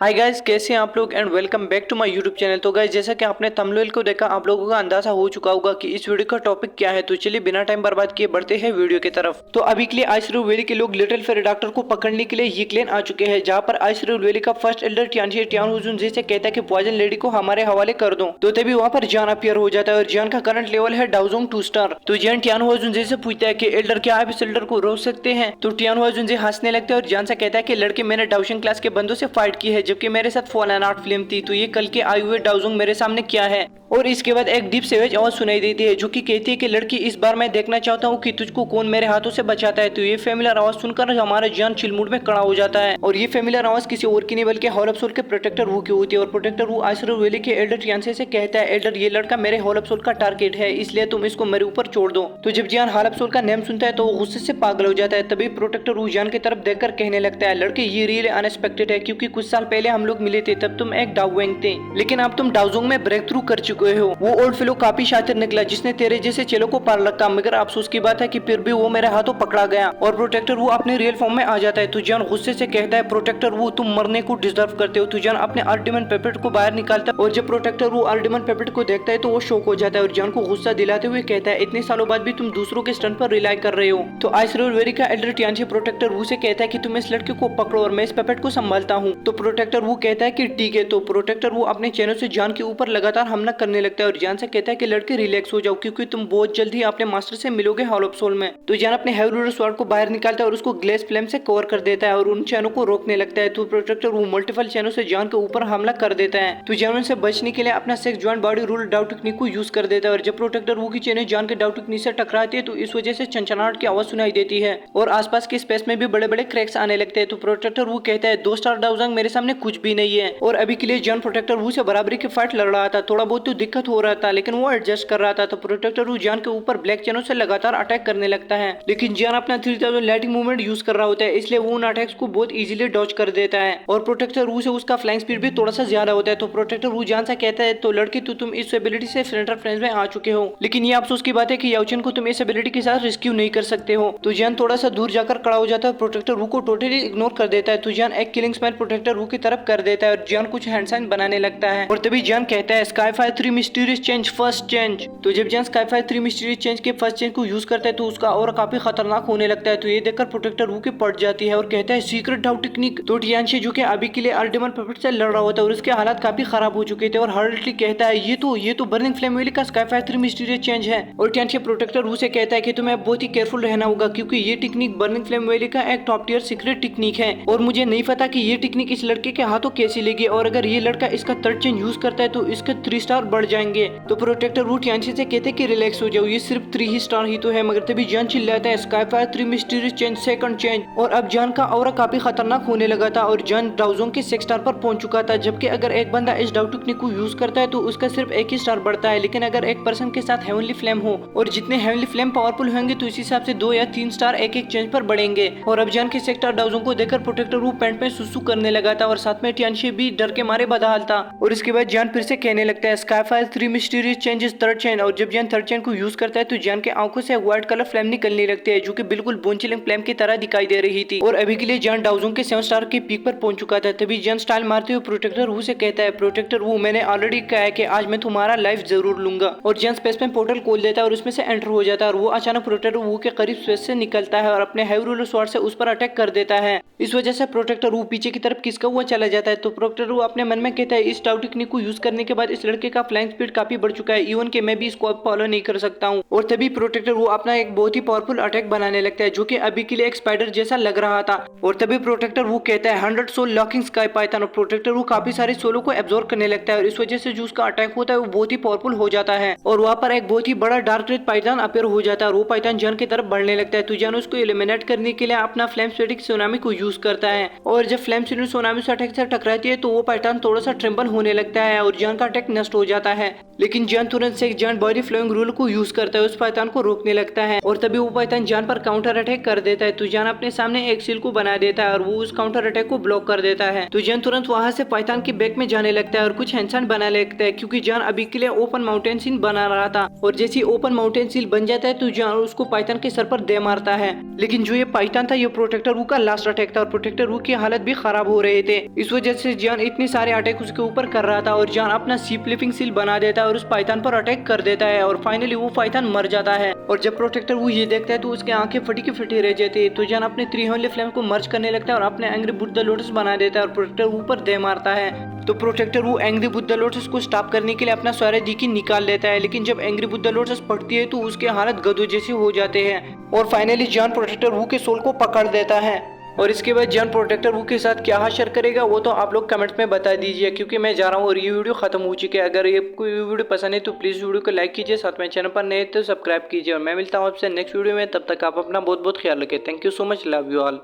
Hi guys, कैसे हैं आप लोग and welcome back to my YouTube channel. तो गाइस, जैसा कि आपने थंबनेल को देखा, आप लोगों का अंदाजा हो चुका होगा कि इस वीडियो का टॉपिक क्या है। तो चलिए बिना टाइम बर्बाद किए बढ़ते हैं वीडियो की तरफ। तो अभी के लिए आइसरियल वैली के लोग लिटिल फेरी डॉक्टर को पकड़ने के लिए यूक्रेन आ चुके हैं, जहां पर आइसरियल वैली का फर्स्ट एल्डर टियानशी टियानहुजुन से कहता है कि पॉइजन लेडी को हमारे हवाले कर दो। तो तभी वहां पर जान अपीयर हो जाता है और जान का करंट लेवल है डाउजोंग 2 स्टार। तो जान टियानहुजुन से पूछता है कि एल्डर, क्या आप इस एल्डर को रोक सकते हैं? तो टियानहुजुन हंसने लगता है और जान से कहता है कि लड़के, मैंने डाउशिंग क्लास के बंदों से फाइट की है, जबकि मेरे साथ फॉलन आर्ट फिल्म थी। तो ये कल के आए हुए डाउजोंग मेरे सामने क्या है? और इसके बाद एक डीप सेवेज आवाज सुनाई देती है जो कि कहती है कि लड़की, इस बार मैं देखना चाहता हूँ कि तुझको कौन मेरे हाथों से बचाता है। तो ये फेमिलियर आवाज सुनकर हमारा जान चिलमुड में खड़ा हो जाता है और ये फेमिलियर आवाज किसी और की नहीं बल्कि हॉल ऑफ सोल के प्रोटेक्टर वू की होती है। और प्रोटेक्टर वू आइसरियल वैली के एल्डर टियानसे से कहता है, एल्डर, ये लड़का मेरे हॉल ऑफ सोल का टारगेट है, इसलिए तुम इसको मेरे ऊपर छोड़ दो। तो जब जान हॉल ऑफ सोल का नेम सुनता है तो वो गुस्से से पागल हो जाता है। तभी प्रोटेक्टर वू जान की तरफ देखकर कहने लगता है, लड़के, ये रियली अनएक्सपेक्टेड है, क्योंकि कुछ साल पहले हम लोग मिले थे, तब तुम एक डाउवेंग थे, लेकिन अब तुम डाउजोंग में ब्रेक थ्रू कर चुके हो। वो ओल्ड फेलो काफी शातिर निकला जिसने तेरे जैसे चेलों को पार रखा, मगर अफसोस की बात है कि फिर भी वो मेरे हाथों पकड़ा गया। और प्रोटेक्टर वो अपने रियल फॉर्म में आ जाता है। तुजान गुस्से से कहता है, प्रोटेक्टर वो, तुम मरने को डिजर्व करते हो। तुजान अपने अल्टीमेट पेपेट को बाहर निकालता है और जब प्रोटेक्टर वो अल्टीमेट पेपेट को देखता है तो वो शॉक हो जाता है और जान को गुस्सा दिलाते हुए कहता है, इतने सालों बाद भी तुम दूसरों के स्टंट पर रिलाई कर रहे हो। तो आइसरियल वैली का एल्डर टियानशी प्रोटेक्टर वो से कहता है कि तुम इस लड़के को पकड़ो और मैं इस पेपेट को संभालता हूँ। तो प्रोटेक्टर वो कहता है कि ठीक है। तो प्रोटेक्टर वो अपने चैनल से जान के ऊपर लगातार हमला करने लगता है और जान से कहता है कि लड़के, रिलैक्स हो जाओ, क्योंकि तुम बहुत जल्द ही अपने मास्टर से मिलोगे हॉल ऑफ सोल में। तो जान अपने हेवी स्वॉर्ड को बाहर निकालता है और उसको ग्लेस फ्लेम से कवर कर देता है और उन चैनों को रोकने लगता है। तो प्रोटेक्टर वो मल्टीपल चैनों से जान के ऊपर हमला कर देता है। तो जान उनसे बचने के लिए अपना सेक्स जॉइंट बॉडी रूल डाउ टेक्निक को यूज कर देता है और जब प्रोटेक्टर वो की चैनें जान के डाउ टेक्निक से टकराती है तो इस वजह से चंचनाहट की आवाज सुनाई देती है और आसपास के स्पेस में भी बड़े बड़े क्रैक्स आने लगते हैं। तो प्रोटेक्टर वो कहता है, 2 स्टार डाउजोंग मेरे सामने कुछ भी नहीं है। और अभी के लिए जान प्रोटेक्टर वो से बराबरी की फाइट लड़ रहा था। थोड़ा बहुत तो दिक्कत हो रहा था, लेकिन वो एडजस्ट कर रहा था। तो प्रोटेक्टर वो जान के ऊपर ब्लैक चैनों से लगातार अटैक करने लगता है, लेकिन जान अपना 3000 लाइटिंग मूवमेंट यूज कर रहा होता है, इसलिए वो उन अटैक्स को बहुत इजीली डॉज कर देता है। और प्रोटेक्टर रू से उसका फ्लाइंग स्पीड भी थोड़ा सा ज्यादा होता है। तो प्रोटेक्टर रू जान से कहता है, तो लड़की, तुम इस एबिलिटी से सेंटर फ्रेंड्स में आ चुके हो, लेकिन ये अफसोस की बात है कि याओचन को तुम इस एबिलिटी के साथ रेस्क्यू नहीं कर सकते हो। तो जान थोड़ा सा दूर जाकर खड़ा हो जाता है, प्रोटेक्टर रू को टोटली इग्नोर कर देता है। तो जान एक किलिंग स्माइल प्रोटेक्टर रू की तरफ कर देता है और जान कुछ हैंड साइन बनाने लगता है। और तभी जान कहता है, स्काईफायर 3 मिस्टीरियस चेंज फर्स्ट चेंज। तो जब जान स्काईफायर 3 मिस्टीरियस चेंज के फर्स्ट चेंज को यूज करता है तो उसका और काफी खतरनाक होने लगता है। तो ये देखकर प्रोटेक्टर वो की पड़ जाती है और कहता है, सीक्रेट डाउ टेक्निक। तो टियानशी जो कि अभी के लिए अल्टीमेट पेपेट से लड़ रहा होता है और उसके हालात काफी खराब हो चुके थे और हर्टली कहता है, ये तो बर्निंग फ्लेम वैली का स्काईफायर 3 मिस्टीरियस चेंज है। और टियानशी प्रोटेक्टर वो से कहता है कि तुम्हें बहुत ही केयरफुल रहना होगा, क्योंकि ये टेक्निक बर्निंग फ्लेम वैली का एक टॉप टियर सीक्रेट टेक्निक है और मुझे नहीं पता कि ये टेक्निक इस लड़के के हाथों कैसी लगी, और अगर ये लड़का इसका थर्ड चेंज यूज करता है तो इसके 3 स्टार बढ़ जाएंगे। तो प्रोटेक्टर वो टियानशी से कहते हैं कि रिलैक्स हो जाओ, ये सिर्फ 3 ही स्टार ही तो है। मगर तभी जान चिल्लाता है, स्काईफायर 3 मिस्टीरियस चेंज सेकंड चेंज। और अब जान का ऑरा काफी खतरनाक होने लगा था और जान डाउजोंग के 6 स्टार पर पहुंच चुका था, जबकि अगर एक बंदा इस डाउ टेक्निक को यूज करता है तो उसका सिर्फ 1 ही स्टार बढ़ता है, लेकिन अगर एक पर्सन के साथ हेवनली फ्लेम हो और जितने हेवनली फ्लेम पावरफुल होंगे तो इस हिसाब से 2 या 3 स्टार एक एक चेंज पर बढ़ेंगे। और अब जान के 6 स्टार डाउजोंग को देखकर प्रोटेक्टर वो पैंट में सुसु करने लगा था और साथ में टियानशी भी डर के मारे बदहाल था। और इसके बाद जान फिर से कहने लगता है, स्काईफायर 3 मिस्टीरियस चेंजेस थर्ड चेंज। और जब जान थर्ड चेंज को यूज करता है तो जान के आंखों से व्हाइट कलर फ्लेम निकलने लगती है जो कि बिल्कुल बोन चिलिंग फ्लेम की तरह दिखाई दे रही थी। और अभी के लिए जान डाउजोंग के 7 स्टार के पीक पर पहुंच चुका था। तभी जान स्टाइल मारते हुए प्रोटेक्टर वो से कहता है, प्रोटेक्टर वो, मैंने ऑलरेडी कहा है कि आज मैं तुम्हारा लाइफ जरूर लूंगा। और जान स्पेस में पोर्टल खोल देता है और उसमें से एंटर हो जाता है और वो अचानक प्रोटेक्टर वो के करीब स्पेस से निकलता है और अपने हेवी रूलर स्वॉर्ड से उस पर अटैक कर देता है। इस वजह से प्रोटेक्टर वो पीछे की तरफ खिसका हुआ चला जाता है। तो प्रोटेक्टर वो अपने मन में कहता है, इस डाउ टेक्निक को यूज करने के बाद इस लड़के का फ्लाइंग स्पीड काफी बढ़ चुका है, इवन कि मैं भी इसको अब फॉलो नहीं कर सकता हूँ। और तभी प्रोटेक्टर वो अपना एक बहुत ही पावरफुल अटैक बनाने लगता है जो कि अभी के लिए एक स्पाइडर जैसा लग रहा था। और तभी प्रोटेक्टर वो कहता है, 100 सोल लॉकिंग स्काई पाइथन। और प्रोटेक्टर वो काफी सारे सोलो को एब्जॉर्ब करने लगता है और इस वजह से जो उसका अटैक होता है वो बहुत ही पावरफुल हो जाता है। और वहाँ पर एक बहुत ही बड़ा डार्क रेड पाइथन अपीयर हो जाता है और वो पाइथन जान की तरफ बढ़ने लगता है। तो जान उसको एलिमिनेट करने के लिए अपना फ्लेम स्पेटिक सोनामी को यूज करता है और जब फ्लेम सोनामी से अटैक से टकराती है तो वो पाइथन थोड़ा सा ट्रिम्बल होने लगता है और जान का अटैक नष्ट हो जाता है। जाता है। लेकिन जान तुरंत से जान बॉडी फ्लोइंग रूल को यूज करता है, उस पाइथन को रोकने लगता है और तभी वो पाइथन जान पर काउंटर अटैक कर देता है। तो जान अपने सामने एक सील को बना देता है और वो उस काउंटर अटैक को ब्लॉक कर देता है। तो जान तुरंत वहां से पाइथन के बैक में जाने लगता है और कुछ हैंडसैंड बना लगता है, क्योंकि जान अभी के लिए ओपन माउंटेन सील बना रहा था। और जैसे ओपन माउंटेन सील बन जाता है तो जान उसको पाइथन के सर पर दे मारता है। लेकिन जो ये पाइथन था ये प्रोटेक्टर वू का लास्ट अटैक था और प्रोटेक्टर वू की हालत भी खराब हो रहे थे। इस वजह से जान इतने सारे अटैक उसके ऊपर कर रहा था और जान अपना सी फ्लिपिंग सील बना देता है और उस पाइथन पर अटैक कर देता है और फाइनली वो पाइथन मर जाता है। और जब प्रोटेक्टर वो ये देखता है तो उसके आंखें फटी की फटी रह जाती है। तो जान अपने 3 हेवनली फ्लेम को मर्ज करने लगता है और अपने एंग्री बुद्धा लोटस बना देता है और प्रोटेक्टर ऊपर दे मारता है। तो प्रोटेक्टर वो एंग्री बुद्धा लोटस को स्टॉप करने के लिए अपना सारे दी की निकाल लेता है। लेकिन जब एंग्री बुद्धा लोटस पड़ती है तो उसकी हालत गधों जैसी हो जाते हैं और फाइनली जान प्रोटेक्टर वू के सोल को पकड़ देता है। और इसके बाद जान प्रोटेक्टर वू के साथ क्या हशर करेगा वो तो आप लोग कमेंट में बता दीजिए, क्योंकि मैं जा रहा हूँ और ये वीडियो खत्म हो चुकी है। अगर ये कोई वीडियो पसंद है तो प्लीज वीडियो को लाइक कीजिए, साथ में चैनल पर नए तो सब्सक्राइब कीजिए और मैं मिलता हूँ आपसे नेक्स्ट वीडियो में। तब तक आप अपना बहुत बहुत ख्याल रखें। Thank you so much, love you all.